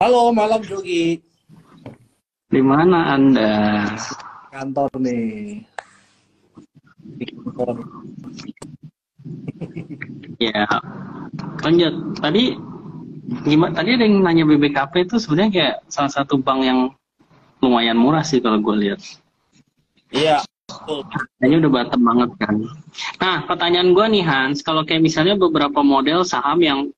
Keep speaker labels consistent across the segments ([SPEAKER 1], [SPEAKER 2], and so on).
[SPEAKER 1] Halo, malam Jogi.
[SPEAKER 2] Di mana Anda?
[SPEAKER 1] Kantor nih. Di kantor.
[SPEAKER 2] Ya, lanjut. Tadi ada yang nanya BBKP itu sebenarnya kayak salah satu bank yang lumayan murah sih kalau gue lihat.
[SPEAKER 1] Iya, betul.
[SPEAKER 2] Kayaknya udah bottom banget kan. Nah, pertanyaan gue nih Hans, kalau kayak misalnya beberapa model saham yang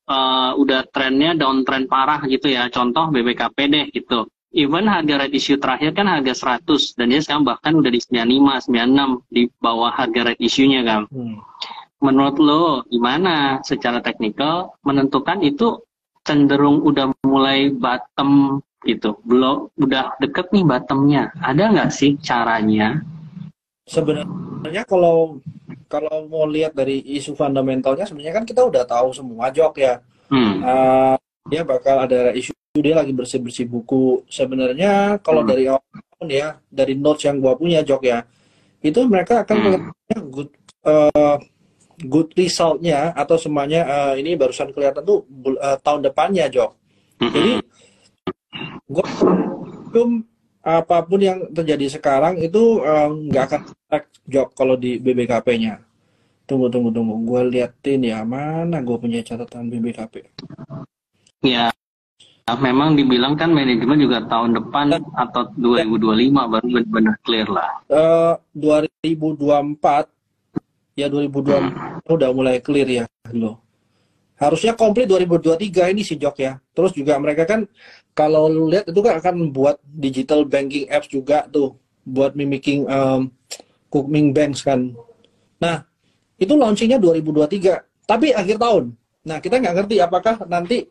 [SPEAKER 2] udah trennya downtrend parah gitu ya, contoh BBKP deh gitu. Even harga right issue terakhir kan harga 100 dan dia sekarang bahkan udah di 95, 96 di bawah harga right issue-nya kan.
[SPEAKER 1] Hmm.
[SPEAKER 2] Menurut lo gimana secara teknikal menentukan itu cenderung udah mulai bottom gitu, belum udah deket nih bottomnya, ada nggak sih caranya?
[SPEAKER 1] Sebenarnya kalau mau lihat dari isu fundamentalnya, sebenarnya kan kita udah tahu semua Jok ya.
[SPEAKER 2] Hmm.
[SPEAKER 1] Dia bakal ada isu dia lagi bersih-bersih buku. Sebenarnya kalau
[SPEAKER 2] Hmm.
[SPEAKER 1] dari awal ya, dari notes yang gua punya Jok ya, itu mereka akan kelihatan good resultnya atau semuanya ini barusan kelihatan tuh tahun depannya Jok. Jadi gue apapun yang terjadi sekarang itu nggak akan affect Jok kalau di BBKP-nya. Tunggu. Gue liatin ya, mana gue punya catatan BBKP.
[SPEAKER 2] Ya, memang dibilang kan manajemen juga tahun depan
[SPEAKER 1] Dan
[SPEAKER 2] atau 2025 baru benar-benar clear lah.
[SPEAKER 1] 2024 ya 2024 udah mulai clear ya lo. Harusnya komplit 2023 ini sih Jok ya. Terus juga mereka kan kalau lu lihat itu kan akan buat digital banking apps juga tuh buat mimicking Kukmin Banks kan. Nah, itu launchingnya 2023, tapi akhir tahun. Nah, kita nggak ngerti apakah nanti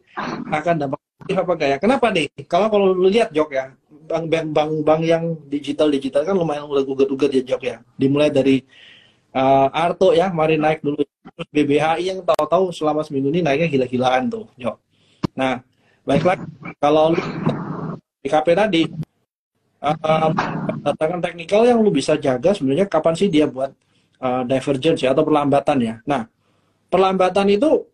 [SPEAKER 1] akan dapat apa kayak. Kenapa nih? Kalau lu lihat Jok ya, bank yang digital kan lumayan udah uget-uget ya Jok ya. Dimulai dari Arto ya, mari naik dulu. Terus BBHI yang tahu-tahu selama seminggu ini naiknya gila-gilaan tuh, Jok. Nah, baiklah kalau lu BKP tadi berdasarkan teknikal yang lu bisa jaga sebenarnya kapan sih dia buat divergence ya atau perlambatan ya. Nah, perlambatan itu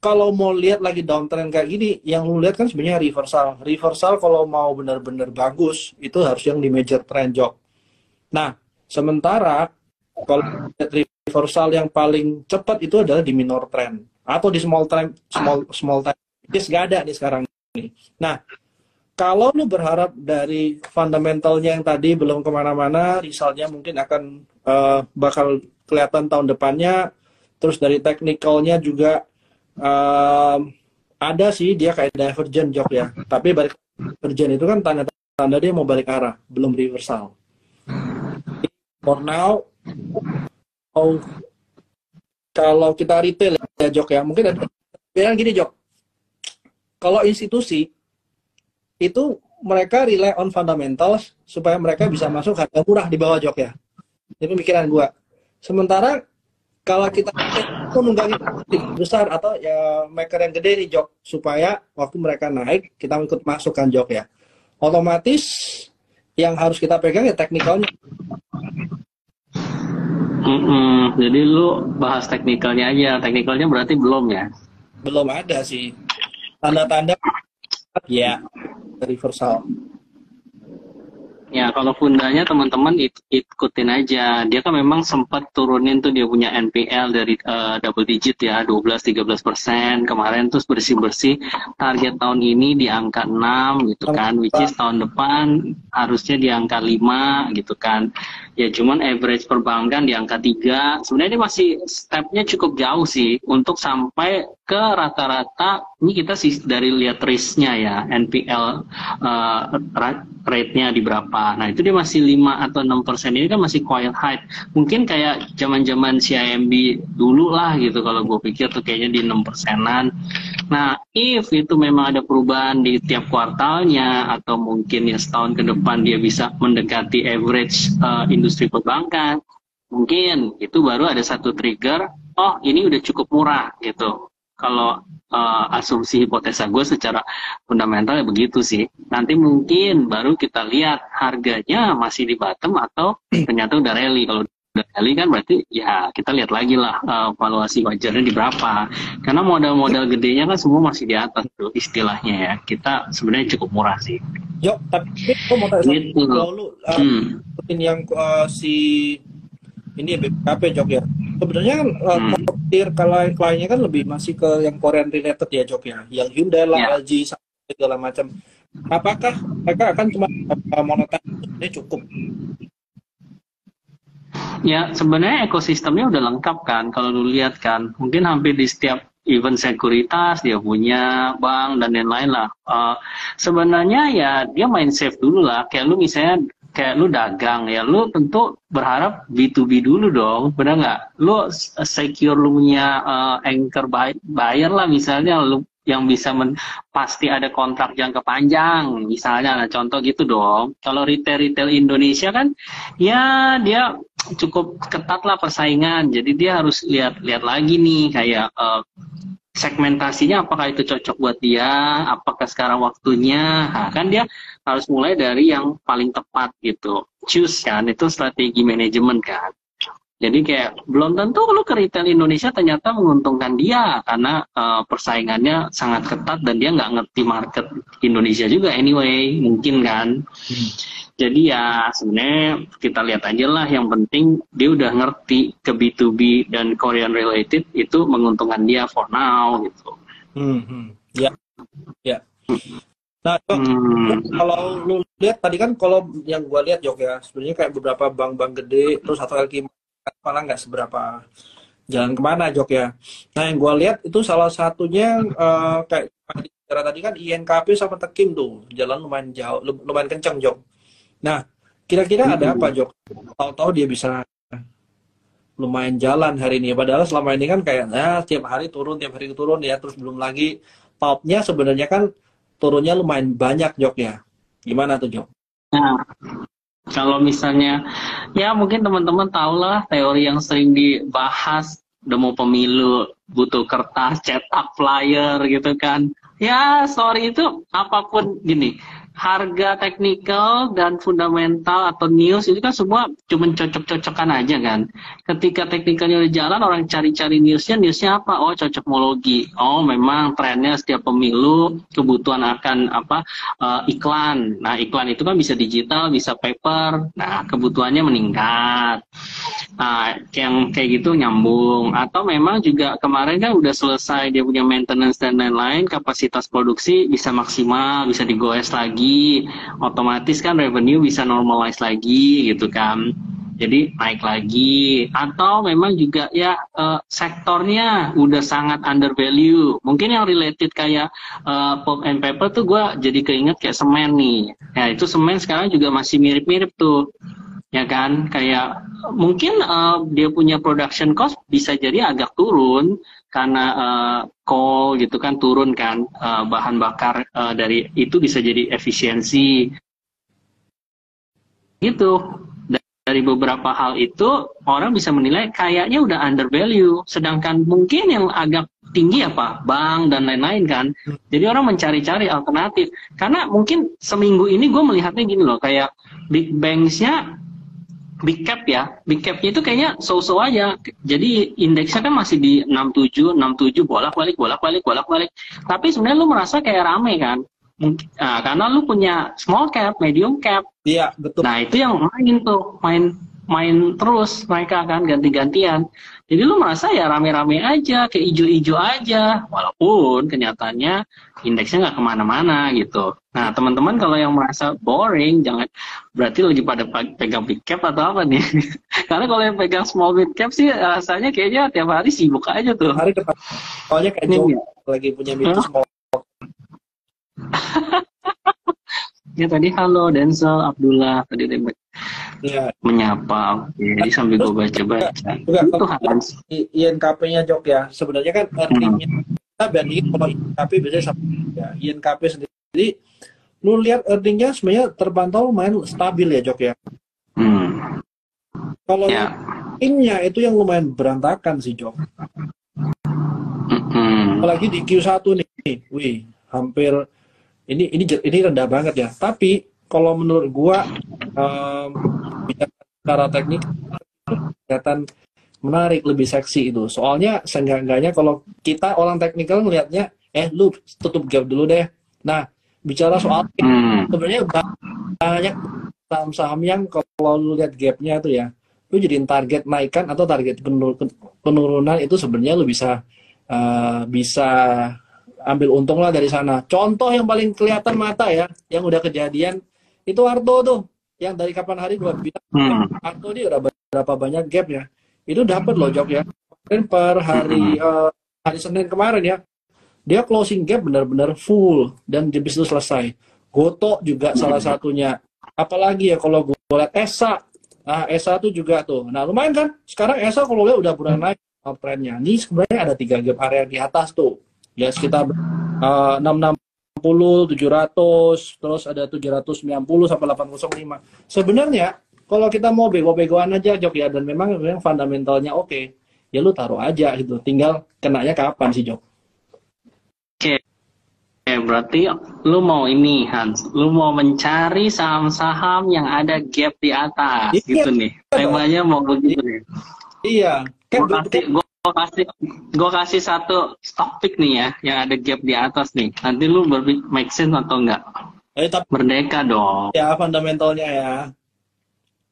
[SPEAKER 1] kalau mau lihat lagi downtrend kayak gini, yang lu lihat kan sebenarnya reversal. Reversal kalau mau benar-benar bagus itu harus yang di major trend Jok. Nah, sementara kalau lihat reversal yang paling cepat itu adalah di minor trend atau di small trend, small trend. This nggak ada nih sekarang nih. Nah, kalau lu berharap dari fundamentalnya yang tadi belum kemana-mana, resultnya mungkin akan bakal kelihatan tahun depannya. Terus dari technicalnya juga ada sih dia kayak divergent Jok ya. Tapi balik divergent itu kan tanda-tanda dia mau balik arah, belum reversal. For now, kalau kita retail ya Jok ya, mungkin ada yang gini Jok. Kalau institusi itu mereka rely on fundamentals supaya mereka bisa masuk harga murah di bawah Jok ya. Ini pemikiran gua. Sementara kalau kita nunggangin besar atau ya maker yang gede nih Jok, supaya waktu mereka naik kita ikut masukkan Jok ya. Otomatis yang harus kita pegang ya teknikalnya.
[SPEAKER 2] Jadi lu bahas teknikalnya aja. Teknikalnya berarti belum ya?
[SPEAKER 1] Belum ada sih tanda-tanda ya reversal.
[SPEAKER 2] Ya, kalau fundanya teman-teman ikutin aja. Dia kan memang sempat turunin tuh dia punya NPL dari double digit ya, 12-13%. Kemarin terus bersih-bersih. Target tahun ini di angka 6 gitu kan. Which is tahun depan harusnya di angka 5 gitu kan. Ya cuman average perbankan di angka 3. Sebenarnya ini masih stepnya cukup jauh sih. Untuk sampai ke rata-rata, ini kita sih dari lihat risk-nya ya. NPL rate-nya di berapa. Nah, itu dia masih 5 atau 6%. Ini kan masih quite high. Mungkin kayak zaman-zaman CIMB dulu lah gitu. Kalau gue pikir tuh kayaknya di 6%-an. Nah, if itu memang ada perubahan di tiap kuartalnya atau mungkin ya setahun ke depan dia bisa mendekati average industri perbankan, mungkin itu baru ada satu trigger, oh ini udah cukup murah gitu. Kalau asumsi hipotesa gue secara fundamental ya begitu sih. Nanti mungkin baru kita lihat harganya masih di bottom atau ternyata udah rally. Kalau udah kali kan berarti ya kita lihat lagi lah valuasi wajarnya di berapa. Karena modal-modal gedenya kan semua masih di atas tuh istilahnya ya. Kita sebenarnya cukup murah sih.
[SPEAKER 1] Jok, tapi aku mau tanya
[SPEAKER 2] Gitu.
[SPEAKER 1] kalau lu yang si ini BPKP Jok ya. Sebenarnya kan kliennya kan lebih masih ke yang Korean related ya Jok ya. Yang Hyundai lah,
[SPEAKER 2] Ya.
[SPEAKER 1] LG segala macam. Apakah mereka akan cuma monetarnya cukup?
[SPEAKER 2] Ya, sebenarnya ekosistemnya udah lengkap kan. Kalau lu lihat kan, mungkin hampir di setiap event sekuritas dia punya bank dan lain-lain lah. Sebenarnya ya dia main safe dulu lah. Kayak lu misalnya kayak lu dagang ya, lu tentu berharap B2B dulu dong, benar nggak? Lu secure lu punya anchor buyer lah misalnya, lu yang bisa pasti ada kontrak jangka panjang misalnya, nah contoh gitu dong. Kalau retail Indonesia kan ya dia cukup ketat lah persaingan, jadi dia harus lihat lagi nih kayak segmentasinya apakah itu cocok buat dia, apakah sekarang waktunya. Nah, kan dia harus mulai dari yang paling tepat gitu, choose kan, itu strategi manajemen kan. Jadi kayak belum tentu lu ke retail Indonesia ternyata menguntungkan dia karena persaingannya sangat ketat dan dia nggak ngerti market Indonesia juga anyway, mungkin kan. Jadi ya sebenarnya kita lihat aja lah, yang penting dia udah ngerti ke B2B dan Korean related itu menguntungkan dia for now gitu.
[SPEAKER 1] Ya, ya. Nah, Jok, kalau lu lihat tadi kan, kalau yang gua lihat Jok ya, sebenarnya kayak beberapa bank-bank gede terus atau LQ malah nggak seberapa jalan kemana Jok ya. Nah, yang gua lihat itu salah satunya kayak bicara tadi kan INKP sama Tekim tuh jalan lumayan jauh, lumayan kencang Jok. Nah, kira-kira ada apa Jok? Tahu-tahu dia bisa lumayan jalan hari ini. Padahal selama ini kan kayak tiap hari turun ya. Terus belum lagi topnya sebenarnya kan turunnya lumayan banyak Jok ya. Gimana tuh Jok?
[SPEAKER 2] Nah, kalau misalnya ya mungkin teman-teman tahu lah teori yang sering dibahas, udah mau pemilu butuh kertas, cetak, flyer gitu kan. Ya, story itu apapun gini, harga teknikal dan fundamental atau news itu kan semua cuma cocok-cocokan aja kan. Ketika teknikalnya udah jalan, orang cari-cari newsnya apa? Oh, cocokmologi. Oh, memang trennya setiap pemilu kebutuhan akan iklan. Nah, iklan itu kan bisa digital, bisa paper. Nah, kebutuhannya meningkat. Nah, yang kayak gitu nyambung. Atau memang juga kemarin kan udah selesai dia punya maintenance dan lain-lain, kapasitas produksi bisa maksimal, bisa digoes lagi, otomatis kan revenue bisa normalize lagi gitu kan, jadi naik lagi. Atau memang juga ya sektornya udah sangat under value, mungkin yang related kayak pulp and paper tuh gue jadi keinget kayak semen nih. Ya itu semen sekarang juga masih mirip-mirip tuh ya kan, kayak mungkin dia punya production cost bisa jadi agak turun karena coal gitu kan turun kan, bahan bakar dari itu bisa jadi efisiensi gitu. Dari beberapa hal itu orang bisa menilai kayaknya udah under value, sedangkan mungkin yang agak tinggi apa bank dan lain-lain kan, jadi orang mencari-cari alternatif. Karena mungkin seminggu ini gue melihatnya gini loh, kayak big banks-nya big cap ya, big capnya itu kayaknya so-so aja. Jadi indeksnya kan masih di 67 bolak-balik. Tapi sebenarnya lu merasa kayak rame kan? Karena lu punya small cap, medium cap.
[SPEAKER 1] Iya, betul.
[SPEAKER 2] Nah, itu yang main terus mereka kan ganti-gantian. Jadi lu merasa ya rame-rame aja, kayak ijo-ijo aja, walaupun kenyataannya indeksnya nggak kemana-mana gitu. Nah, teman-teman kalau yang merasa boring, jangan berarti lagi pada pegang big cap atau apa nih? Karena kalau yang pegang small mid cap sih rasanya kayaknya tiap hari sibuk aja tuh.
[SPEAKER 1] Hari depan, soalnya kayak Joe lagi punya mid small.
[SPEAKER 2] Ya tadi halo Denzel Abdullah tadi dia menyapa. Jadi sambil gue baca-baca. Itu Hans.
[SPEAKER 1] INKP-nya Jok ya. Sebenarnya kan earningnya kita bandingin kalau INKP biasanya sama ya. INKP sendiri lu lihat earningnya sebenarnya terpantau lumayan stabil ya Jok ya. Kalau earningnya itu yang lumayan berantakan sih Jok. Apalagi di Q1 nih, wih hampir ini rendah banget ya. Tapi kalau menurut gua secara teknik kelihatan menarik, lebih seksi itu. Soalnya seenggak-enggaknya kalau kita orang teknikal ngelihatnya, lu tutup gap dulu deh. Nah, bicara soal sebenarnya banyak saham-saham yang kalau lu lihat gapnya tuh ya, lu jadiin target naikkan atau target penurunan itu sebenarnya lu bisa ambil untung lah dari sana. Contoh yang paling kelihatan mata ya, yang udah kejadian itu Arto tuh, yang dari kapan hari gua bilang Arto dia udah berapa banyak gap ya, itu dapat loh Jok ya. Kemarin per hari Senin kemarin ya, dia closing gap benar-benar full dan habis itu selesai. Goto juga salah satunya. Apalagi ya kalau gue lihat ESA. Nah, ESA tuh juga tuh. Nah, lumayan kan? Sekarang ESA kalau lihat udah mulai naik trennya. Ini sebenarnya ada 3 gap area di atas tuh. Ya sekitar 660, 700, terus ada 790 sampai 805. Sebenarnya kalau kita mau bego-begoan aja Jok ya, dan memang fundamentalnya oke, ya lu taruh aja gitu. Tinggal kenanya kapan sih Jok?
[SPEAKER 2] Berarti lu mau ini Hans, lu mau mencari saham-saham yang ada gap di atas gitu nih. Temanya mau begitu nih.
[SPEAKER 1] Iya.
[SPEAKER 2] Gue kasih satu topik nih ya, yang ada gap di atas nih. Nanti lu make sense atau enggak? Merdeka dong.
[SPEAKER 1] Ya fundamentalnya ya.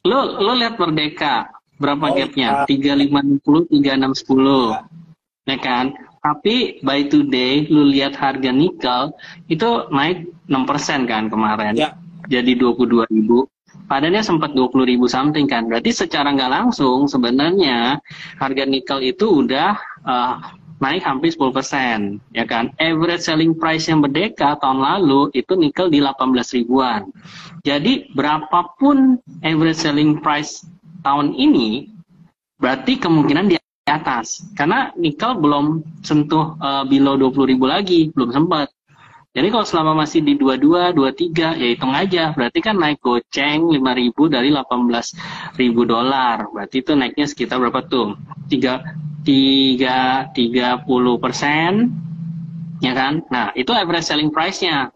[SPEAKER 2] Lu lihat Merdeka, berapa gapnya? 3560, 3610. Ya kan? Tapi by today lu lihat harga nikel itu naik 6% kan kemarin. Ya. Jadi 22.000. Padahal sempat 20.000 something kan. Berarti secara nggak langsung sebenarnya harga nikel itu udah naik hampir 10%, ya kan? Average selling price yang Merdeka tahun lalu itu nikel di 18 ribuan. Jadi berapapun average selling price tahun ini, berarti kemungkinan di atas. Karena nikel belum sentuh below 20.000 lagi, belum sempat. Jadi kalau selama masih di 22, 23, ya hitung aja. Berarti kan naik goceng 5.000 dari 18.000 dolar. Berarti itu naiknya sekitar berapa tuh? 30%, ya kan? Nah, itu average selling price-nya.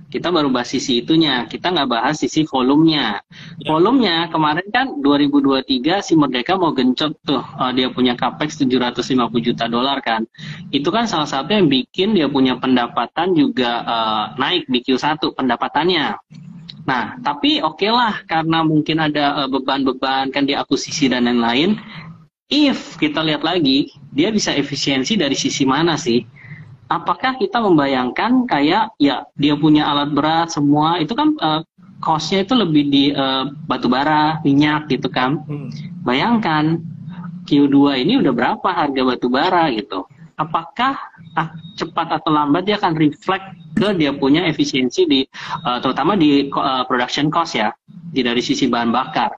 [SPEAKER 2] Kita baru bahas sisi itunya, kita nggak bahas sisi volumenya. Volumenya kemarin kan 2023 si Merdeka mau gencot tuh, dia punya capex 750 juta dolar kan. Itu kan salah satu yang bikin dia punya pendapatan juga naik di Q1 pendapatannya. Nah, tapi oke lah, karena mungkin ada beban-beban kan di akuisisi dan lain-lain. If kita lihat lagi, dia bisa efisiensi dari sisi mana sih? Apakah kita membayangkan kayak ya dia punya alat berat semua itu kan cost-nya itu lebih di batu bara, minyak gitu kan. Bayangkan Q2 ini udah berapa harga batu bara gitu. Apakah cepat atau lambat dia akan reflect ke dia punya efisiensi di terutama di production cost ya, dari sisi bahan bakar.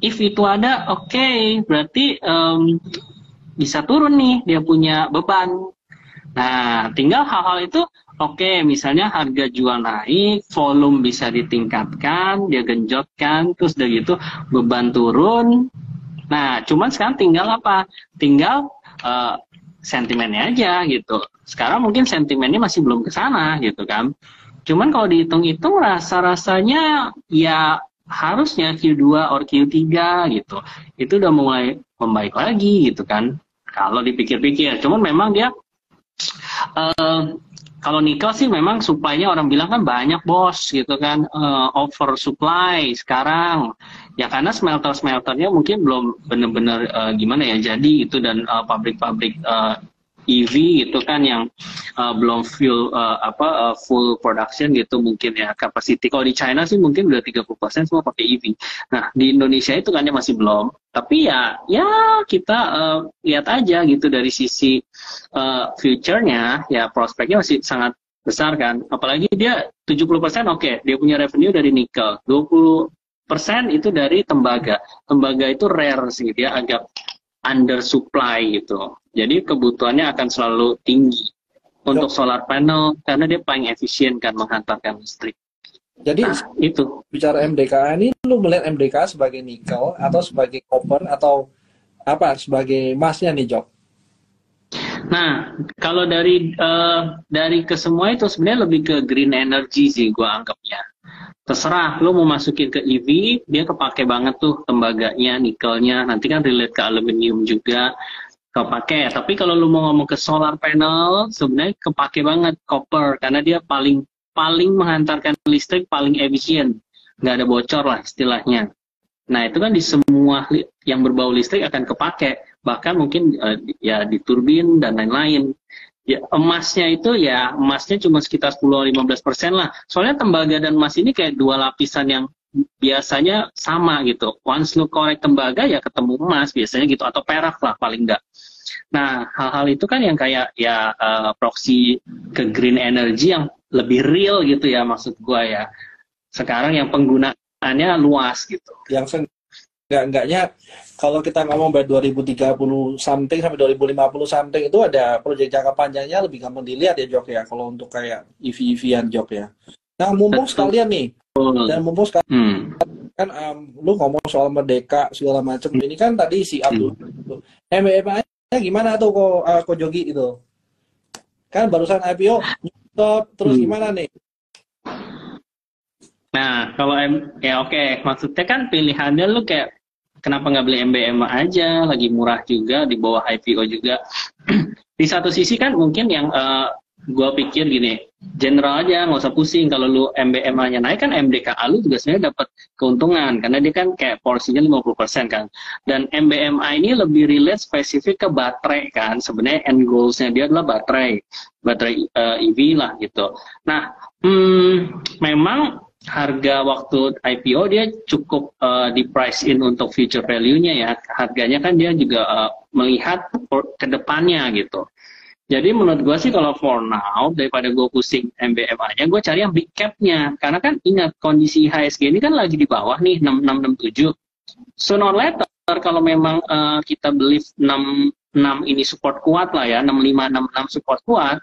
[SPEAKER 2] If itu ada, oke, berarti bisa turun nih dia punya beban. Nah, tinggal hal-hal itu, oke, misalnya harga jual naik, volume bisa ditingkatkan, dia genjotkan, terus udah gitu beban turun. Nah, cuman sekarang tinggal apa? Tinggal sentimennya aja gitu. Sekarang mungkin sentimennya masih belum ke sana gitu kan. Cuman kalau dihitung-hitung rasa-rasanya ya harusnya Q2 or Q3 gitu. Itu udah mulai membaik lagi gitu kan. Kalau dipikir-pikir. Cuman memang dia kalau nikel sih memang supply-nya orang bilang kan banyak bos gitu kan, over supply sekarang ya karena smelter-smelternya mungkin belum benar-benar gimana ya jadi itu, dan pabrik-pabrik EV gitu kan yang belum full production gitu mungkin ya capacity. Kalau di China sih mungkin udah 30% semua pakai EV. Nah di Indonesia itu kan masih belum. Tapi ya kita lihat aja gitu dari sisi future-nya ya prospeknya masih sangat besar kan. Apalagi dia 70% oke, dia punya revenue dari nikel, 20% itu dari tembaga. Tembaga itu rare sih, dia agak under supply gitu. Jadi kebutuhannya akan selalu tinggi untuk solar panel karena dia paling efisien kan menghantarkan listrik.
[SPEAKER 1] Jadi itu bicara MDK ini, lu melihat MDK sebagai nikel atau sebagai copper atau apa sebagai emasnya nih Jok?
[SPEAKER 2] Nah kalau dari kesemua itu sebenarnya lebih ke green energy sih gua anggapnya. terserah lo mau masukin ke EV, dia kepake banget tuh tembaganya, nikelnya, nanti kan relate ke aluminium juga kepake. Tapi kalau lo mau ngomong ke solar panel, sebenarnya kepake banget copper karena dia paling paling menghantarkan listrik paling efisien, nggak ada bocor lah istilahnya. Nah itu kan di semua yang berbau listrik akan kepake, bahkan mungkin ya di turbin dan lain-lain. Ya, emasnya itu ya emasnya cuma sekitar 10-15% lah. Soalnya tembaga dan emas ini kayak dua lapisan yang biasanya sama gitu. Once lu korek tembaga ya ketemu emas biasanya gitu atau perak lah paling enggak. Nah hal-hal itu kan yang kayak ya proxy ke green energy yang lebih real gitu ya maksud gua ya. Sekarang yang penggunaannya luas gitu.
[SPEAKER 1] Yang enggaknya kalau kita ngomong by 2030 something sampai 2050 something itu ada proyek jangka panjangnya lebih gampang dilihat ya Jok ya kalau untuk kayak EV-EV-an Jok ya. Nah mumpung sekalian nih dan mumpung sekalian kan lu ngomong soal merdeka segala macam ini kan tadi si Abdul MBMA-nya gimana tuh kok Jogi itu kan barusan IPO terus gimana nih?
[SPEAKER 2] Nah kalau ya oke, maksudnya kan pilihannya lu kayak kenapa nggak beli MBMA aja, lagi murah juga, di bawah IPO juga. Di satu sisi kan mungkin yang gue pikir gini, general aja, nggak usah pusing. Kalau lu MBMA-nya naik kan MDKA lu juga sebenarnya dapat keuntungan, karena dia kan kayak porsinya 50% kan. Dan MBMA ini lebih relate spesifik ke baterai kan, sebenarnya end goals-nya dia adalah baterai EV lah gitu. Nah, memang harga waktu IPO dia cukup di price in untuk future value-nya ya. Harganya kan dia juga melihat ke depannya gitu. Jadi menurut gue sih kalau for now, daripada gue pusing MBMA-nya, gue cari yang big cap-nya. Karena kan ingat kondisi IHSG ini kan lagi di bawah nih, 6667. Sooner or later, kalau memang kita believe 66 ini support kuat lah ya, 6566 support kuat,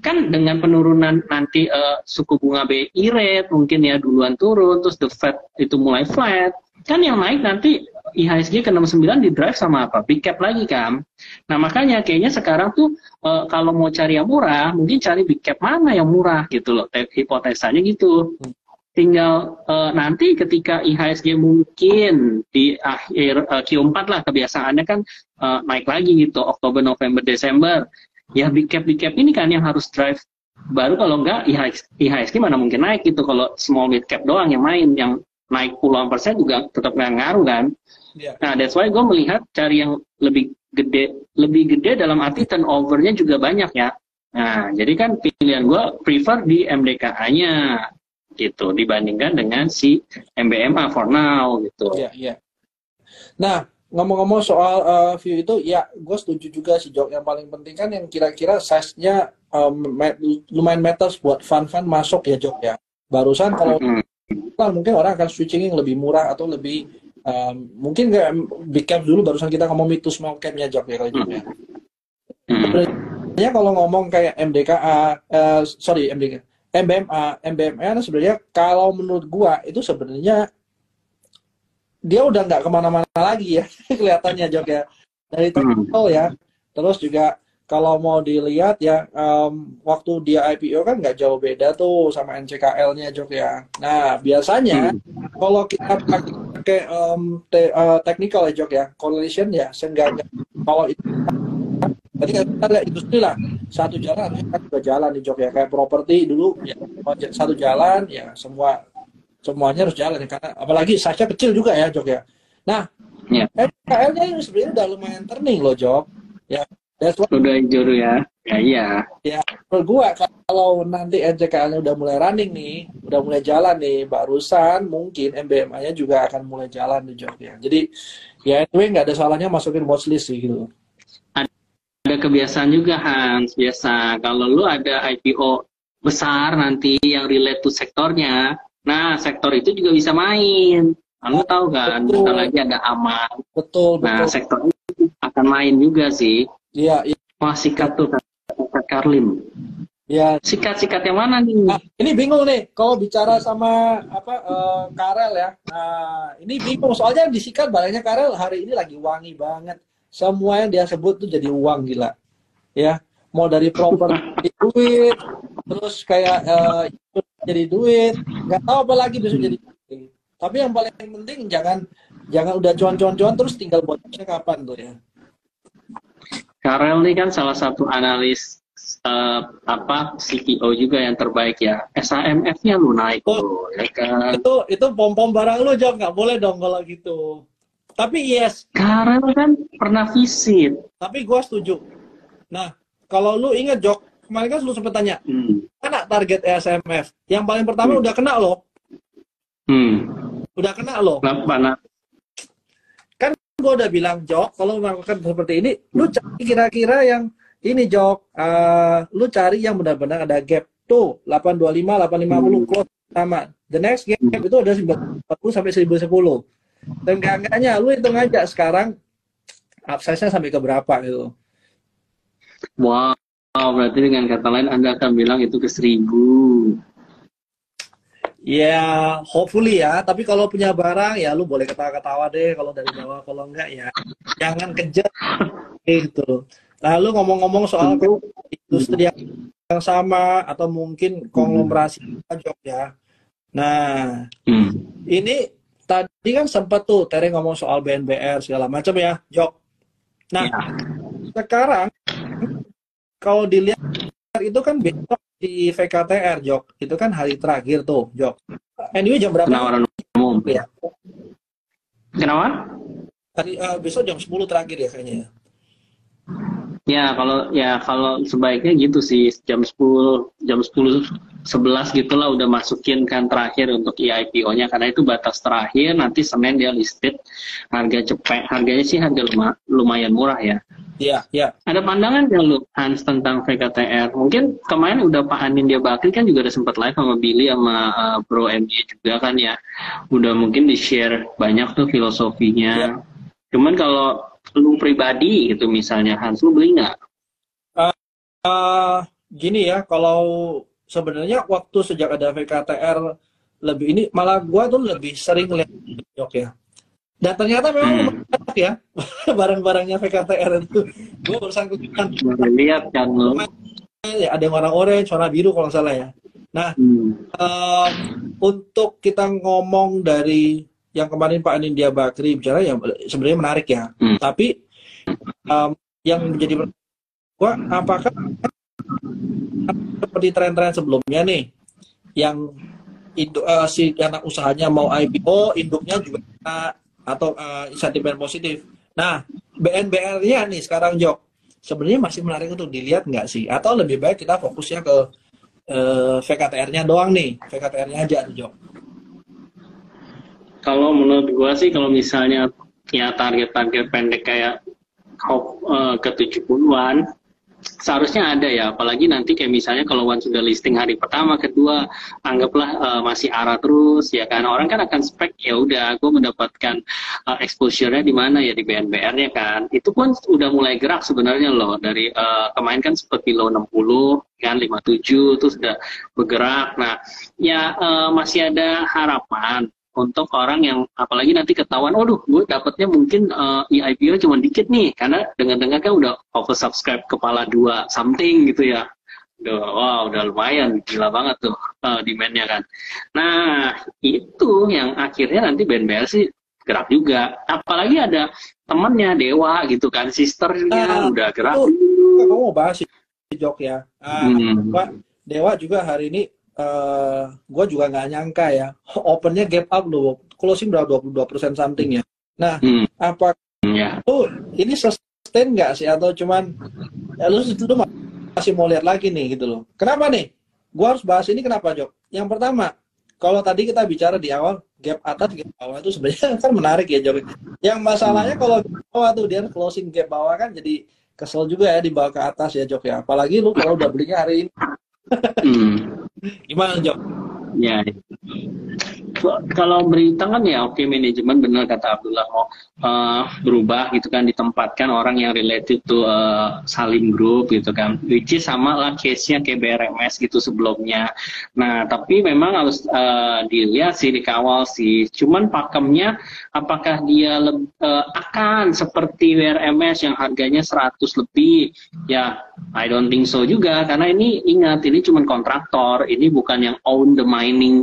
[SPEAKER 2] kan dengan penurunan nanti suku bunga BI rate mungkin ya duluan turun, terus the Fed itu mulai flat, kan yang naik nanti IHSG ke 69 di drive sama apa? Big cap lagi kan. Nah makanya kayaknya sekarang tuh kalau mau cari yang murah, mungkin cari big cap mana yang murah gitu loh, hipotesanya gitu. Tinggal nanti ketika IHSG mungkin di akhir Q4 lah, kebiasaannya kan naik lagi gitu, Oktober, November, Desember. Ya big cap ini kan yang harus drive, baru kalau enggak IHSG mana mungkin naik gitu kalau small mid cap doang yang main, yang naik puluhan persen juga tetap nggak ngaruh kan. Nah that's why gue melihat cari yang lebih gede dalam arti turnovernya juga banyak ya. Nah jadi kan pilihan gue prefer di MDKA-nya gitu dibandingkan dengan si MBMA for now gitu.
[SPEAKER 1] Nah ngomong-ngomong soal view itu, ya gue setuju juga sih Jok. Yang paling penting kan yang kira-kira size-nya lumayan matters buat fund-fund masuk ya Jok ya. Barusan kalau mungkin orang akan switching yang lebih murah atau lebih mungkin nggak big cap dulu, barusan kita ngomong mid to small cap-nya Jok ya kalau Jok ya. Sebenarnya kalau ngomong kayak MDKA, MBMA sebenarnya kalau menurut gua itu sebenarnya dia udah nggak kemana-mana lagi ya kelihatannya Jok ya, dari technical ya. Terus juga kalau mau dilihat ya waktu dia IPO kan nggak jauh beda tuh sama NCKL-nya Jok ya. Nah biasanya kalau kita pakai technical ya Jok ya, correlation ya seenggaknya kalau itu berarti kita lihat industri lah, satu jalan kan juga jalan di Jok ya, kayak properti dulu ya satu jalan ya, semuanya harus jalan ya, karena apalagi size-nya kecil juga ya Jok ya. Nah NCKL-nya ini sebenarnya udah lumayan turning loh Jok ya.
[SPEAKER 2] Udah hijau ya. Iya.
[SPEAKER 1] Ya, menurut gua kalau nanti NCKL-nya udah mulai running nih, udah mulai jalan nih, barusan mungkin MBMA-nya juga akan mulai jalan di Jok ya. Jadi ya anyway nggak ada salahnya masukin watchlist sih gitu.
[SPEAKER 2] Ada kebiasaan juga Hans, biasa kalau lu ada IPO besar nanti yang relate to sektornya, nah sektor itu juga bisa main. Lu tahu kan, bentar lagi ada aman.
[SPEAKER 1] Betul.
[SPEAKER 2] Nah sektor itu akan main juga sih.
[SPEAKER 1] Iya.
[SPEAKER 2] Wah sikat tuh kata Karlim.
[SPEAKER 1] Ya.
[SPEAKER 2] Sikat yang mana nih?
[SPEAKER 1] Nah, ini bingung nih kalau bicara sama Karel ya. Nah, ini bingung soalnya disikat barangnya Karel hari ini lagi wangi banget. Semua yang dia sebut tuh jadi uang gila. Ya, mau dari properti duit, terus kayak jadi duit, nggak tahu apa lagi besok jadi duit. Tapi yang paling penting jangan udah cuan-cuan terus tinggal bocornya kapan tuh ya.
[SPEAKER 2] Karel ini kan salah satu analis CTO juga yang terbaik ya. SAMF-nya lu naik tuh, ya kan.
[SPEAKER 1] Itu pom-pom barang lu, Jok, nggak boleh dong kalau gitu. Tapi yes.
[SPEAKER 2] Karel kan pernah visit.
[SPEAKER 1] Tapi gua setuju. Nah, kalau lu ingat, Jok, kemarin kan lu sempat tanya, mana target SAMF? Yang paling pertama udah kena loh. Udah kena loh.
[SPEAKER 2] Mana?
[SPEAKER 1] Kan gue udah bilang, Jok, kalau melakukan seperti ini, lu cari kira-kira yang ini, Jok, lu cari yang benar-benar ada gap. Tuh, 825, 850 close sama. The next gap itu ada 940 sampai 1010. Dan enggaknya lu hitung aja sekarang upsize-nya sampai ke berapa gitu.
[SPEAKER 2] Wow, berarti dengan kata lain Anda akan bilang itu ke 1000.
[SPEAKER 1] Ya, hopefully ya. Tapi kalau punya barang, ya lu boleh ketawa-ketawa deh kalau dari bawah. Kalau enggak, ya jangan kejar gitu. Lalu ngomong-ngomong soal industri yang sama atau mungkin konglomerasi Jok ya. Nah, ini tadi kan sempat tuh Tere ngomong soal BNBR segala macam ya, Jok. Nah, sekarang kalau dilihat itu kan besok di VKTR, Jok. Itu kan hari terakhir tuh, Jok. Anyway, jam berapa?
[SPEAKER 2] Penawaran umum.
[SPEAKER 1] Ya.
[SPEAKER 2] Kenapa?
[SPEAKER 1] Besok jam 10 terakhir ya kayaknya.
[SPEAKER 2] Ya kalau sebaiknya gitu sih, jam 10 11 gitulah udah masukin kan terakhir untuk IPO-nya, karena itu batas terakhir. Nanti Senin dia listed, harganya sih harga lumayan murah ya.
[SPEAKER 1] Iya.
[SPEAKER 2] Ada pandangan nggak lu, Hans, tentang VKTR? Mungkin kemarin udah Pak Anindya Bakri kan juga ada sempat live sama Billy sama Bro MJ juga kan ya. Udah mungkin di-share banyak tuh filosofinya. Cuman kalau lu pribadi gitu misalnya, Hans, lu beli nggak?
[SPEAKER 1] Gini ya, kalau sebenarnya waktu sejak ada VKTR lebih ini, malah gua tuh lebih sering lihat Jok ya. Dan ternyata memang banyak ya barang-barangnya VKTR itu. Gue barusan kulihat
[SPEAKER 2] kan lo.
[SPEAKER 1] Ya, ada yang warna orange, warna biru kalau nggak salah ya. Nah, untuk kita ngomong dari yang kemarin Pak Anindya Bakri bicara yang sebenarnya menarik ya. Tapi yang menjadi gua, apakah seperti tren-tren sebelumnya nih, yang si anak usahanya mau IPO, induknya juga atau sentimen positif. Nah, BNBR-nya nih sekarang, Jok, sebenarnya masih menarik untuk dilihat nggak sih? Atau lebih baik kita fokusnya ke VKTR-nya doang nih, VKTR-nya aja, Jok.
[SPEAKER 2] Kalau menurut gua sih, kalau misalnya ya target-target pendek kayak ke 70-an, seharusnya ada ya, apalagi nanti kayak misalnya kalau Wan sudah listing hari pertama, kedua, anggaplah masih arah terus ya kan, orang kan akan spek, ya udah gue mendapatkan exposure-nya di mana ya, di BNBR-nya kan. Itu pun udah mulai gerak sebenarnya loh, dari kemarin kan seperti low 60 kan, 57 terus udah bergerak. Nah ya masih ada harapan untuk orang yang apalagi nanti ketahuan, waduh gue dapetnya mungkin IPO cuma dikit nih, karena dengar-dengar kan udah oversubscribe kepala 2 something gitu ya. Udah lumayan, gila banget tuh demand-nya kan. Nah itu yang akhirnya nanti BNBR sih gerak juga, apalagi ada temennya Dewa gitu kan, sisternya udah gerak.
[SPEAKER 1] Kamu mau bahas Jok ya. Dewa juga hari ini gue juga nggak nyangka ya, opennya gap up loh, closing berapa, 22% something ya. Nah, apa tuh ini sustain nggak sih, atau cuman ya, lu masih mau lihat lagi nih gitu loh? Kenapa nih? Gue harus bahas ini kenapa, Jok? Yang pertama, kalau tadi kita bicara di awal gap atas gap bawah itu sebenarnya kan menarik ya, Jok. Yang masalahnya kalau bawah tuh dia closing gap bawah kan jadi kesel juga ya dibawa ke atas ya, Jok ya. Apalagi lu kalau udah belinya hari ini. Gimana, Jok?
[SPEAKER 2] Ya, kalau berita kan ya oke, manajemen benar kata Abdullah mau berubah gitu kan, ditempatkan orang yang related to Salim Group gitu kan, which is sama lah case-nya kayak BRMS gitu sebelumnya. Nah tapi memang harus dilihat sih, dikawal sih, cuman pakemnya apakah dia akan seperti BRMS yang harganya 100 lebih ya, I don't think so juga, karena ini ingat, ini cuma kontraktor, ini bukan yang own the mining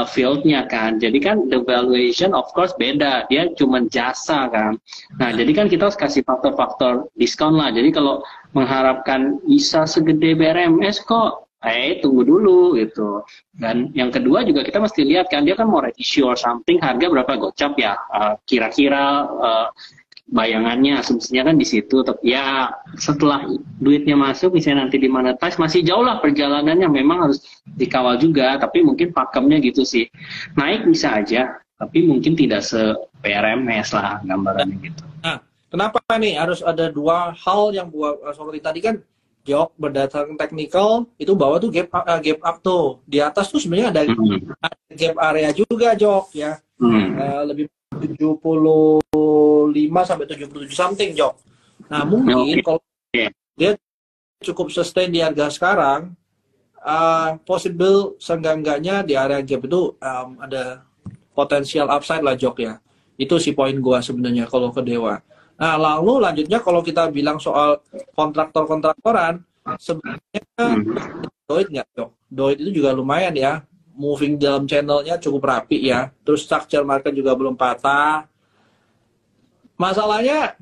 [SPEAKER 2] field-nya kan. Jadi kan the valuation of course beda, dia cuma jasa kan. Nah, jadi kan kita harus kasih faktor-faktor diskon lah. Jadi kalau mengharapkan bisa segede BRMS kok, tunggu dulu gitu. Dan yang kedua juga kita mesti lihat kan, dia kan mau issue or something, harga berapa gocap ya, kira-kira bayangannya asumsinya kan di situ. Tapi ya setelah duitnya masuk misalnya nanti dimonetize, masih jauh lah perjalanannya, memang harus dikawal juga. Tapi mungkin pakemnya gitu sih, naik bisa aja tapi mungkin tidak se PRMS lah gambarannya gitu.
[SPEAKER 1] Nah, kenapa nih harus ada dua hal yang buat seperti tadi kan, Jok, berdasarkan technical itu bawah tuh gap up tuh, di atas tuh sebenarnya ada gap area juga, Jok ya. Lebih 75 sampai 77 something, Jok. Nah, mungkin kalau dia cukup sustain di harga sekarang, possible seenggak-enggaknya di area gap itu ada potensial upside lah, Jok ya. Itu sih poin gua sebenarnya kalau ke Dewa. Nah, lalu lanjutnya kalau kita bilang soal kontraktor-kontraktoran, sebenarnya Doit nggak, Jok? Doit itu juga lumayan ya. Moving dalam channelnya cukup rapi ya. Terus structure market juga belum patah. Masalahnya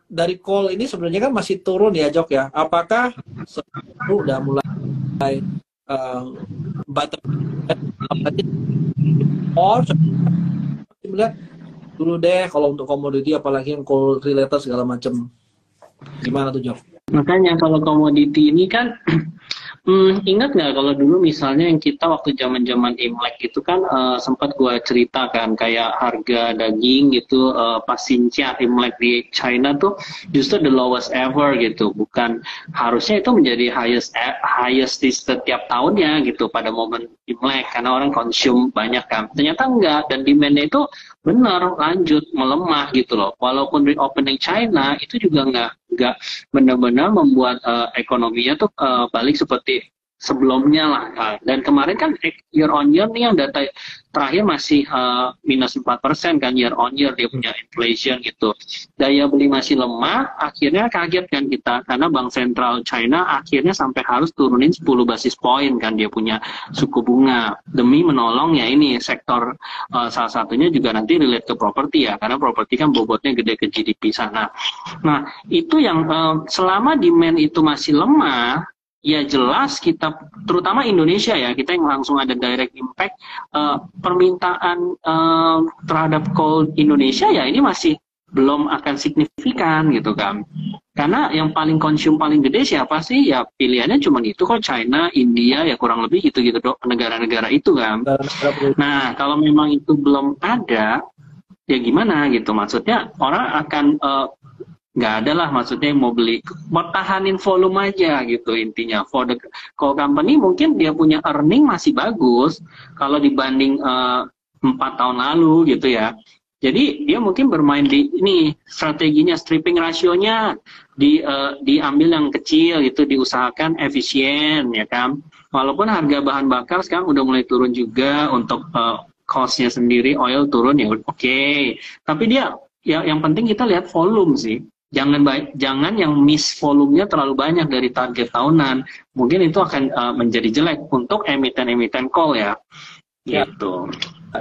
[SPEAKER 1] dari call ini sebenarnya kan masih turun ya, Jok ya. Apakah udah mulai bottom or melihat dulu deh kalau untuk komoditi, apalagi yang coal related segala macam. Gimana tuh, Jok?
[SPEAKER 2] Makanya kalau komoditi ini kan ingat nggak kalau dulu misalnya yang kita waktu zaman-zaman Imlek itu kan sempat gua ceritakan kayak harga daging gitu pas Xinjia Imlek di China tuh justru the lowest ever gitu, bukan harusnya itu menjadi highest di setiap tahunnya gitu pada momen Imlek karena orang konsum banyak kan, ternyata enggak, dan demandnya itu benar lanjut melemah gitu loh, walaupun reopening China itu juga nggak benar-benar membuat ekonominya tuh balik seperti sebelumnya lah. Dan kemarin kan year on year nih yang data terakhir masih minus 4% kan year on year dia punya inflation gitu. Daya beli masih lemah, akhirnya kaget kan kita karena Bank Sentral China akhirnya sampai harus turunin 10 basis point kan dia punya suku bunga demi menolong ya ini sektor salah satunya juga nanti relate ke properti ya, karena properti kan bobotnya gede ke GDP sana. Nah, itu yang selama demand itu masih lemah, ya jelas kita, terutama Indonesia ya, kita yang langsung ada direct impact, permintaan terhadap coal Indonesia ya ini masih belum akan signifikan gitu kan. Karena yang paling konsum paling gede siapa sih? Ya pilihannya cuma itu kok, China, India, ya kurang lebih gitu-gitu dok, negara-negara itu kan. Nah, kalau memang itu belum ada, ya gimana gitu, maksudnya orang akan nggak ada lah, maksudnya yang mau beli, pertahanin volume aja gitu intinya. For the coal company mungkin dia punya earning masih bagus kalau dibanding 4 tahun lalu gitu ya. Jadi dia mungkin bermain di ini strateginya, stripping rasionya diambil yang kecil gitu, diusahakan efisien ya kan. Walaupun harga bahan bakar sekarang udah mulai turun juga, untuk cost-nya sendiri oil turun ya oke. Tapi dia ya yang penting kita lihat volume sih. Jangan yang miss volumenya terlalu banyak dari target tahunan. Mungkin itu akan menjadi jelek untuk emiten-emiten coal ya. Gitu.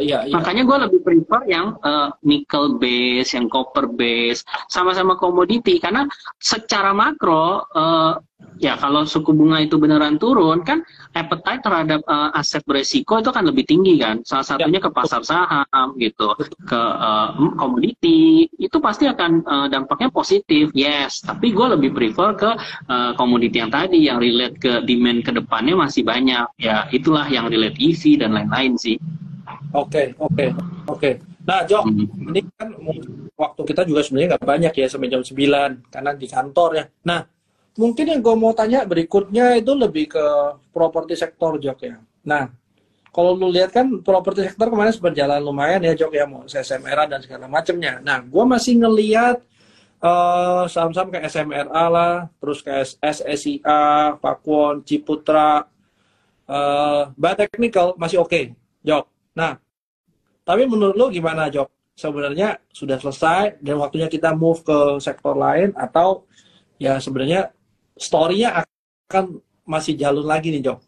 [SPEAKER 1] Ya.
[SPEAKER 2] Makanya gue lebih prefer yang nickel base, yang copper base, sama-sama komoditi. Karena secara makro, ya kalau suku bunga itu beneran turun, kan appetite terhadap aset beresiko itu kan lebih tinggi kan. Salah satunya ke pasar saham gitu, ke komoditi, itu pasti akan dampaknya positif, yes. Tapi gue lebih prefer ke komoditi yang tadi, yang relate ke demand ke depannya masih banyak. Ya itulah yang relate EV dan lain-lain sih.
[SPEAKER 1] Oke. Nah, Jok, ini kan waktu kita juga sebenarnya nggak banyak ya, sampai jam 9, karena di kantor ya. Nah, mungkin yang gue mau tanya berikutnya itu lebih ke properti sektor, Jok ya. Nah, kalau lu lihat kan properti sektor kemarin berjalan lumayan ya, Jok ya, mau SMRA dan segala macamnya. Nah, gue masih ngelihat saham-saham kayak SMRA lah, terus kayak SSIA, Pakuwon, Ciputra, Bah Technical masih oke, Jok. Nah, tapi menurut lo gimana, Jok? Sebenarnya sudah selesai dan waktunya kita move ke sektor lain, atau ya sebenarnya story-nya akan masih jalur lagi nih, Jok.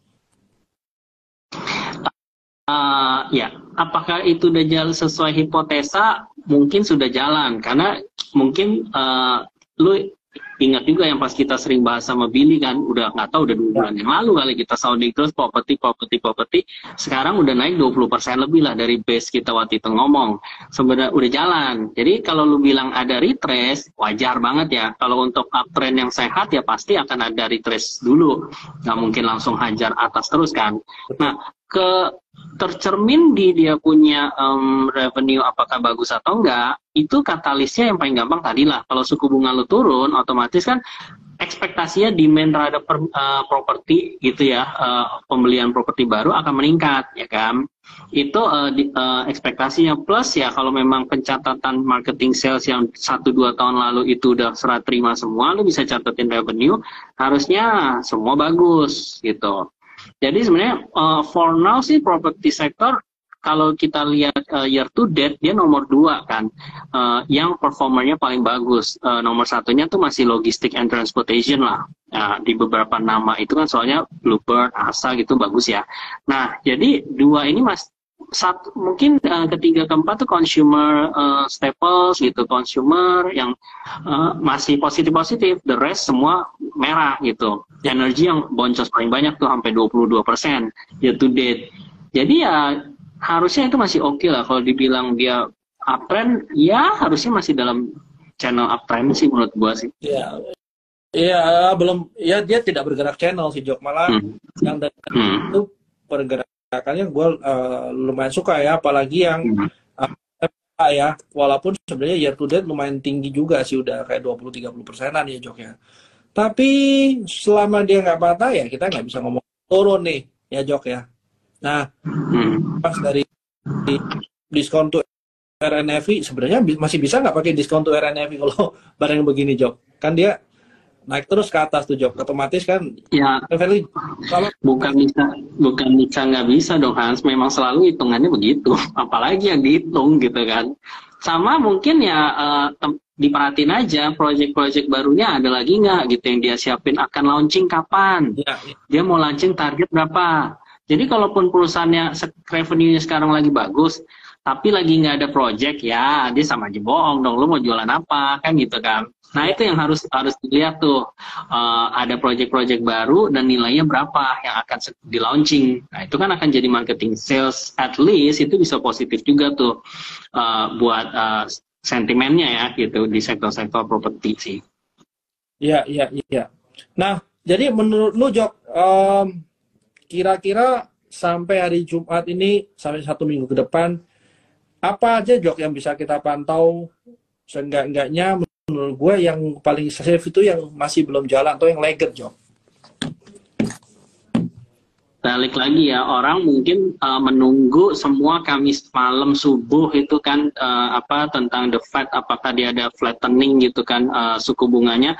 [SPEAKER 2] Ya, apakah itu udah jalan sesuai hipotesa? Mungkin sudah jalan, karena mungkin lu ingat juga yang pas kita sering bahas sama Billy kan, udah nggak tahu udah 2 bulan yang lalu kali kita sounding terus properti. Sekarang udah naik 20% lebih lah dari base kita waktu itu ngomong. Sebenarnya udah jalan. Jadi kalau lu bilang ada retrace, wajar banget ya. Kalau untuk uptrend yang sehat ya pasti akan ada retrace dulu. Nggak mungkin langsung hajar atas terus kan. Nah, tercermin di dia punya revenue apakah bagus atau enggak, itu katalisnya yang paling gampang tadi lah. Kalau suku bunga lu turun, otomatis kan ekspektasinya demand terhadap properti gitu ya, pembelian properti baru akan meningkat ya kan. Itu ekspektasinya, plus ya kalau memang pencatatan marketing sales yang 1-2 tahun lalu itu udah serah terima semua, lu bisa catetin revenue, harusnya semua bagus gitu. Jadi sebenarnya for now sih property sector kalau kita lihat year to date dia nomor 2 kan, yang performernya paling bagus. Nomor 1-nya tuh masih logistic and transportation lah. Di beberapa nama itu kan soalnya Bluebird, Asa gitu bagus ya. Nah jadi 2 ini mungkin ketiga keempat tuh consumer staples gitu, consumer yang masih positif, the rest semua merah gitu. Energi yang boncos paling banyak tuh sampai 22% year to date. Jadi ya harusnya itu masih oke lah. Kalau dibilang dia uptrend, ya harusnya masih dalam channel uptrend sih menurut gua sih.
[SPEAKER 1] Iya, belum, ya dia tidak bergerak channel sih, Jok. Malah yang dari itu pergerakannya gue lumayan suka ya, apalagi yang ya, walaupun sebenarnya year to date lumayan tinggi juga sih, udah kayak 20-30%an ya, Jok ya. Tapi selama dia nggak patah ya kita nggak bisa ngomong turun nih ya, Jok ya. Nah, pas dari diskon to RNFI sebenarnya masih bisa nggak pakai diskon to RNFI kalau barang begini, Jok? Kan dia naik terus ke atas tuh, Jok. Otomatis kan
[SPEAKER 2] ya bukan bisa nggak bisa dong, Hans. Memang selalu hitungannya begitu. Apalagi yang dihitung gitu kan. Sama mungkin ya diperhatiin aja project-project barunya ada lagi nggak gitu yang dia siapin, akan launching kapan, dia mau launching target berapa. Jadi kalaupun perusahaannya revenue-nya sekarang lagi bagus tapi lagi nggak ada project, ya dia sama aja bohong dong, lu mau jualan apa kan gitu kan. Nah itu yang harus dilihat tuh, ada project-project baru dan nilainya berapa yang akan di launching. Nah itu kan akan jadi marketing sales, at least itu bisa positif juga tuh buat sentimennya ya gitu di sektor-sektor properti sih.
[SPEAKER 1] Iya. Nah jadi menurut lu, Jok, kira-kira sampai hari Jumat ini, sampai 1 minggu ke depan, apa aja, Jok, yang bisa kita pantau seenggak-enggaknya menurut gue yang paling safe itu yang masih belum jalan atau yang lagged, Jok?
[SPEAKER 2] Balik lagi ya, orang mungkin menunggu semua Kamis malam subuh itu kan tentang the Fed, apakah dia ada flattening gitu kan suku bunganya,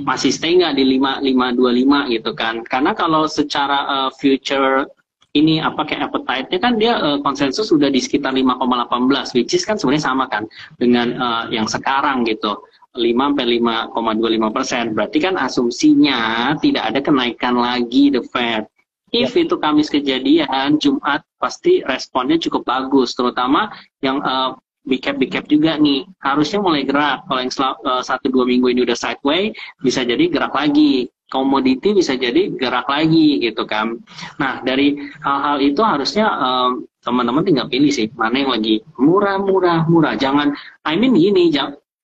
[SPEAKER 2] masih stay nggak di 5,525 gitu kan. Karena kalau secara future ini kayak appetite-nya kan dia konsensus sudah di sekitar 5,18, which is kan sebenarnya sama kan dengan yang sekarang gitu, 5-5,25%. Berarti kan asumsinya tidak ada kenaikan lagi the Fed. If itu Kamis kejadian, Jumat pasti responnya cukup bagus, terutama yang big cap juga nih harusnya mulai gerak. Kalau yang 1-2 minggu ini udah sideways, bisa jadi gerak lagi. Komoditi bisa jadi gerak lagi gitu kan. Nah dari hal-hal itu harusnya teman-teman tinggal pilih sih mana yang lagi murah. Jangan, gini,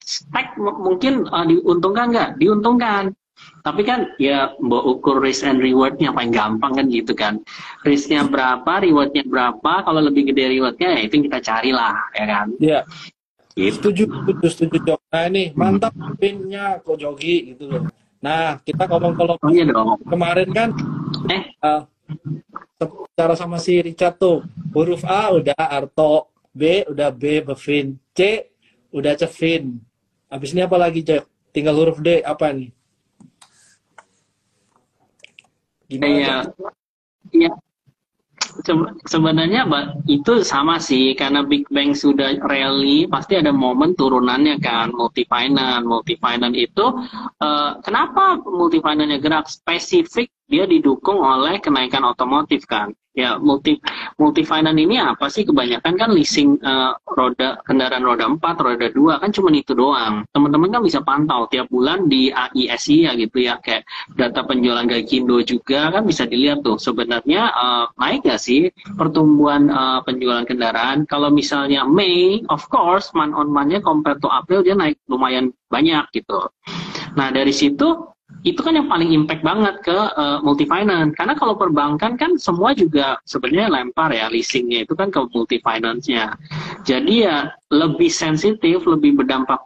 [SPEAKER 2] spek mungkin diuntungkan nggak? Diuntungkan. Tapi kan ya mau ukur risk and rewardnya paling gampang kan gitu kan. Risknya berapa, rewardnya berapa. Kalau lebih gede rewardnya ya itu yang kita carilah ya kan.
[SPEAKER 1] Iya. Setuju, Jok. Nah ini mantap pinnya Ko Jogi gitu loh. Nah kita ngomong kalau kemarin kan cara sama si Richard tuh, huruf A udah Arto, B udah B Bevin, C udah Cevin. Habis ini apa lagi, Jok? Tinggal huruf D apa nih?
[SPEAKER 2] Gimana? Iya. Sebenarnya itu sama sih, karena Big Bang sudah rally, pasti ada momen turunannya kan. Multi finance itu kenapa multi finance-nya gerak spesifik, dia didukung oleh kenaikan otomotif kan. Ya, multi finance ini apa sih, kebanyakan kan leasing kendaraan roda 4, roda 2 kan, cuma itu doang. Teman-teman kan bisa pantau tiap bulan di AISI ya gitu ya, kayak data penjualan Gaikindo juga kan bisa dilihat tuh sebenarnya naik nggak sih pertumbuhan penjualan kendaraan. Kalau misalnya Mei, of course month on month-nya compare to April dia naik lumayan banyak gitu. Nah dari situ itu kan yang paling impact banget ke multi finance, karena kalau perbankan kan semua juga sebenarnya lempar ya leasingnya itu kan ke multi finance-nya, jadi ya lebih sensitif, lebih berdampak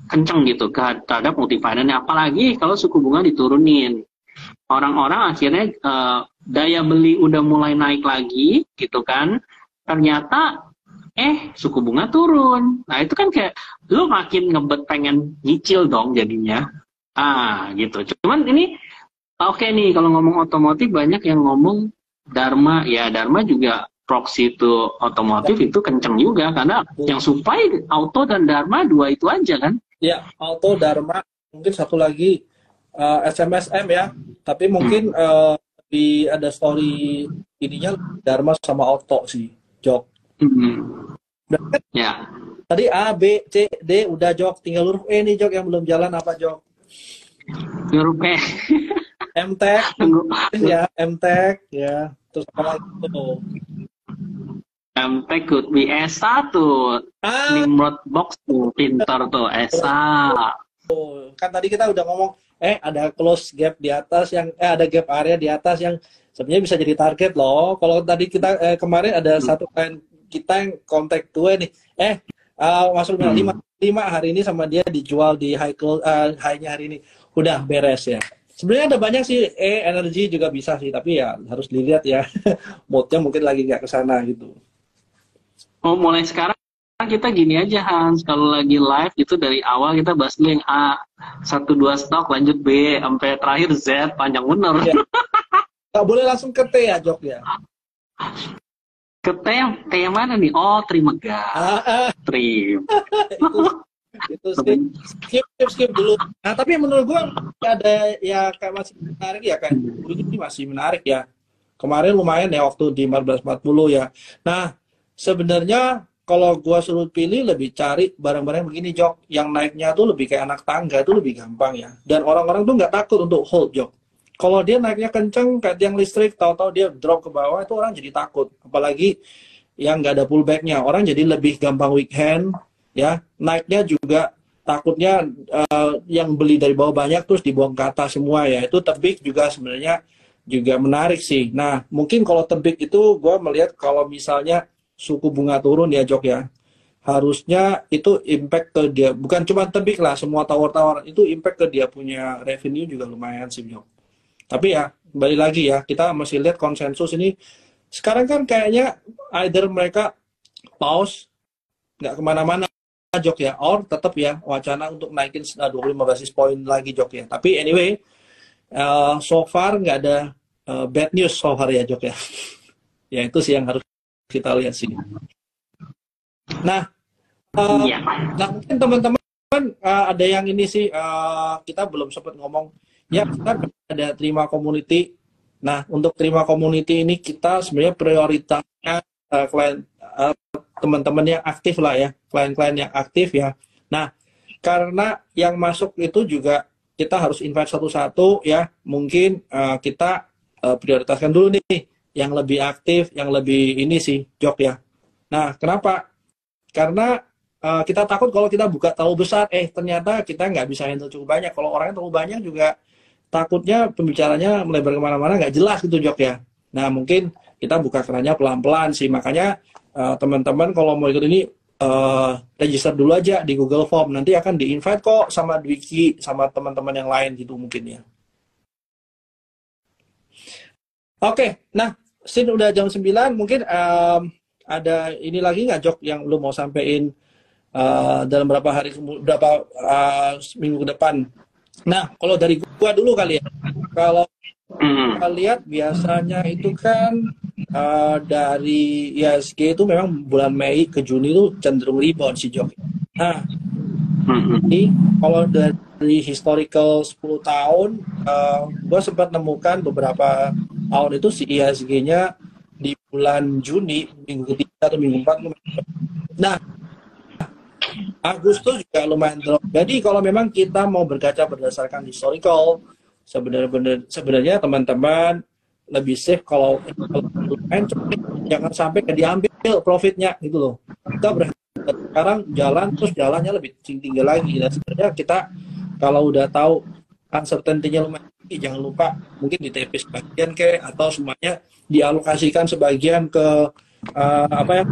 [SPEAKER 2] kenceng gitu terhadap multi finance, apalagi kalau suku bunga diturunin. Orang-orang akhirnya daya beli udah mulai naik lagi gitu kan, ternyata suku bunga turun. Nah itu kan kayak lu makin ngebet pengen nyicil dong jadinya. Gitu. Cuman ini oke nih, kalau ngomong otomotif banyak yang ngomong Dharma. Ya Dharma juga proxy itu otomotif itu kenceng juga, karena yang supply auto dan Dharma dua itu aja kan.
[SPEAKER 1] Ya, auto, Dharma, mungkin satu lagi SMSM ya. Tapi mungkin ada story ininya Dharma sama auto sih, Jok.
[SPEAKER 2] Ya.
[SPEAKER 1] Tadi A, B, C, D udah Jok, tinggal huruf E nih Jok yang belum jalan apa Jok?
[SPEAKER 2] Huruf E.
[SPEAKER 1] MTech ya, MTech ya. Terus apa lagi tuh?
[SPEAKER 2] MTech could be S1 tuh. Nimrod Box tuh, pintar tuh, S1.
[SPEAKER 1] Kan tadi kita udah ngomong, ada close gap di atas yang, ada gap area di atas yang sebenarnya bisa jadi target loh. Kalau tadi kita kemarin ada satu klien kita yang kontak gue nih, masuknya 5 hari ini sama dia dijual di high-nya hari ini. Udah beres ya. Sebenarnya ada banyak sih, energi juga bisa sih, tapi ya harus dilihat ya. Moodnya mungkin lagi nggak kesana gitu.
[SPEAKER 2] Mulai sekarang kita gini aja Hans, kalau lagi live itu dari awal kita bahas dulu yang A, 1-2 stok, lanjut B, sampai terakhir Z, panjang bener.
[SPEAKER 1] Ya. Nggak boleh langsung ke T ya Jok ya?
[SPEAKER 2] Ke T yang mana nih? Oh, Trimegah. Trim.
[SPEAKER 1] itu skip dulu. Nah tapi menurut gue ada ya kayak masih menarik ya, kan ini masih menarik ya, kemarin lumayan ya waktu di 1440 ya. Nah sebenarnya kalau gue suruh pilih lebih cari barang-barang begini Jok, yang naiknya tuh lebih kayak anak tangga, itu lebih gampang ya, dan orang-orang tuh nggak takut untuk hold Jok. Kalau dia naiknya kenceng kayak tiang listrik, tahu-tahu dia drop ke bawah, itu orang jadi takut, apalagi yang nggak ada pullbacknya, orang jadi lebih gampang weak hand ya. Naiknya juga takutnya yang beli dari bawah banyak terus dibuang ke atas semua ya. Itu tebik juga sebenarnya juga menarik sih. Nah mungkin kalau tebik itu gue melihat kalau misalnya suku bunga turun ya Jok ya, harusnya itu impact ke dia, bukan cuma tebik lah, semua tawar-tawar itu impact ke dia punya revenue juga lumayan sih Jok. Tapi ya kembali lagi ya, kita masih lihat konsensus ini sekarang kan kayaknya either mereka pause nggak kemana-mana Jok ya, or tetap ya wacana untuk naikin 25 basis point lagi Jok ya. Tapi anyway, so far nggak ada bad news so far ya Jok ya. Ya itu sih yang harus kita lihat sih. Nah, nah mungkin teman-teman ada yang ini sih, kita belum sempat ngomong ya, kita ada terima community. Nah untuk terima community ini kita sebenarnya prioritasnya klien teman-teman yang aktif lah ya, klien-klien yang aktif ya. Nah, karena yang masuk itu juga kita harus invite satu-satu ya. Mungkin kita prioritaskan dulu nih yang lebih aktif, yang lebih ini sih Jok ya. Nah, kenapa? Karena kita takut kalau kita buka terlalu besar, ternyata kita nggak bisa handle cukup banyak. Kalau orangnya terlalu banyak juga takutnya pembicaranya melebar kemana-mana, nggak jelas gitu Jok ya. Nah, mungkin kita buka kerannya pelan-pelan sih. Makanya teman-teman kalau mau ikut ini register dulu aja di Google Form, nanti akan di-invite kok sama Dwiki sama teman-teman yang lain gitu mungkin ya. Oke, nah Sin udah jam 9, mungkin ada ini lagi nggak Jok yang lu mau sampein dalam berapa hari, minggu ke depan? Nah kalau dari gua dulu kali ya, kalau
[SPEAKER 2] Hmm.
[SPEAKER 1] Kita lihat biasanya itu kan dari IHSG itu memang bulan Mei ke Juni itu cenderung rebound si Jok. Nah,
[SPEAKER 2] Hmm.
[SPEAKER 1] ini kalau dari historical 10 tahun, gue sempat nemukan beberapa tahun itu si IHSG-nya di bulan Juni, minggu ketiga atau minggu 4. Nah, Agustus juga lumayan drop. Jadi kalau memang kita mau berkaca berdasarkan historical, sebenarnya teman-teman lebih safe kalau main jangan sampai diambil profitnya gitu loh. Kita berharap sekarang jalan terus jalannya lebih tinggi lagi. Dan sebenarnya kita kalau udah tahu uncertainty-nya lumayan tinggi, jangan lupa mungkin di TP sebagian atau semuanya dialokasikan sebagian ke apa yang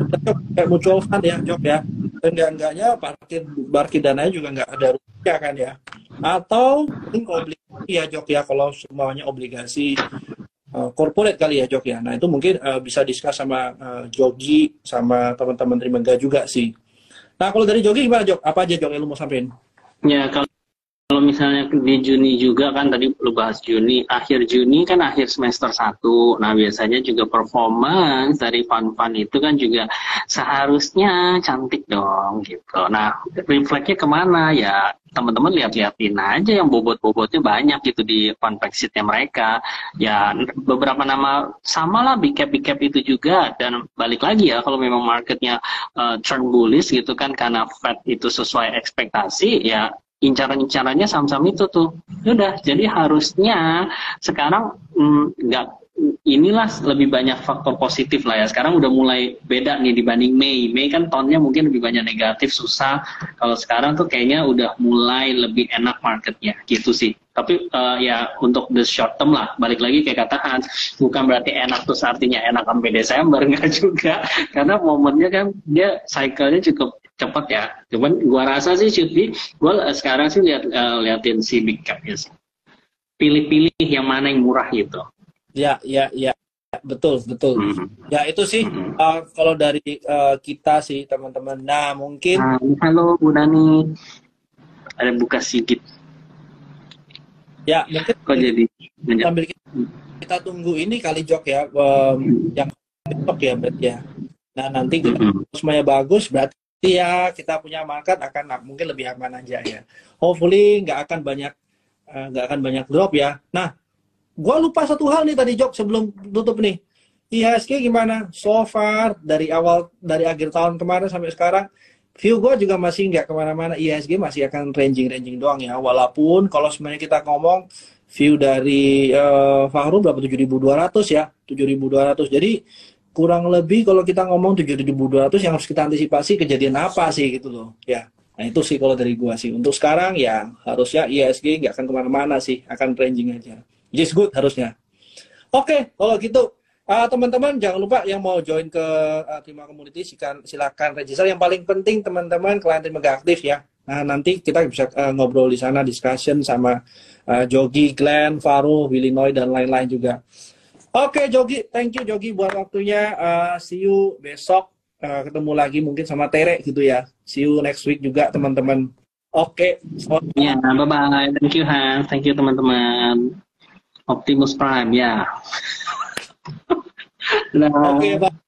[SPEAKER 1] kayak mutual fund ya Jok ya. Enggaknya parkir parkir dananya juga nggak ada rupiah kan ya. Atau mungkin obligasi ya Jok ya, kalau semuanya obligasi corporate kali ya Jok ya. Nah itu mungkin bisa discuss sama Jogi sama teman-teman Trimegah juga sih. Nah kalau dari Jogi gimana Jok? Apa aja Jok yang lu mau sampein?
[SPEAKER 2] Ya, kalau misalnya di Juni juga kan tadi lu bahas Juni, akhir Juni kan akhir semester 1. Nah, biasanya juga performance dari fund-fund itu kan juga seharusnya cantik dong gitu. Nah, refleksnya kemana ya? Teman-teman lihat-lihatin aja yang bobot-bobotnya banyak gitu di fund exitnya mereka. Ya, beberapa nama sama lah big cap itu juga. Dan balik lagi ya, kalau memang marketnya turn bullish gitu kan karena Fed itu sesuai ekspektasi, ya incaran-incarannya saham-saham itu tuh. Udah, jadi harusnya sekarang nggak inilah lebih banyak faktor positif lah ya. Sekarang udah mulai beda nih dibanding Mei. Mei kan tonnya mungkin lebih banyak negatif, susah. Kalau sekarang tuh kayaknya udah mulai lebih enak marketnya gitu sih. Tapi ya untuk the short term lah, balik lagi kayak kata Hans, bukan berarti enak terus artinya enak sampai Desember, nggak juga. Karena momennya kan dia cycle-nya cukup cepat ya. Cuman gua rasa sih Syudhi, gua sekarang sih liatin si big cap ya sih. Pilih-pilih yang mana yang murah gitu.
[SPEAKER 1] Ya, betul betul.
[SPEAKER 2] Hmm.
[SPEAKER 1] Ya itu sih
[SPEAKER 2] Hmm.
[SPEAKER 1] kalau dari kita sih teman-teman. Nah mungkin
[SPEAKER 2] Halo Bu Dani, ada buka sedikit.
[SPEAKER 1] ya mungkin
[SPEAKER 2] Kok jadi banyak?
[SPEAKER 1] sambil kita tunggu ini kali Jok ya, yang besok ya berarti ya. Nah nanti kita semuanya bagus berarti ya kita punya market akan mungkin lebih aman aja ya. Hopefully nggak akan banyak drop ya. Nah, gua lupa satu hal nih tadi Jok sebelum tutup nih. IHSG gimana? So far dari akhir tahun kemarin sampai sekarang, view gue juga masih nggak kemana-mana. IHSG masih akan ranging doang ya. Walaupun kalau sebenarnya kita ngomong view dari Fahru berapa 7.200 ya, 7.200. Jadi kurang lebih kalau kita ngomong 7.200 yang harus kita antisipasi kejadian apa sih gitu loh ya. Nah itu sih kalau dari gua sih. Untuk sekarang ya harusnya IHSG nggak akan kemana-mana sih, akan ranging aja. Just good harusnya. Oke, kalau gitu teman-teman jangan lupa yang mau join ke Terima Community silakan register. Yang paling penting teman-teman klien Terima aktif ya. Nah, nanti kita bisa ngobrol di sana, discussion sama Jogi, Glenn, Faru, Willy Noy dan lain-lain juga. Oke, Jogi, thank you Jogi buat waktunya. See you besok. Ketemu lagi mungkin sama Tere gitu ya. See you next week juga teman-teman. Oke.
[SPEAKER 2] Ya, bye-bye. Thank you Hans, thank you teman-teman. Optimus Prime ya. Nah.
[SPEAKER 1] Oke, bye.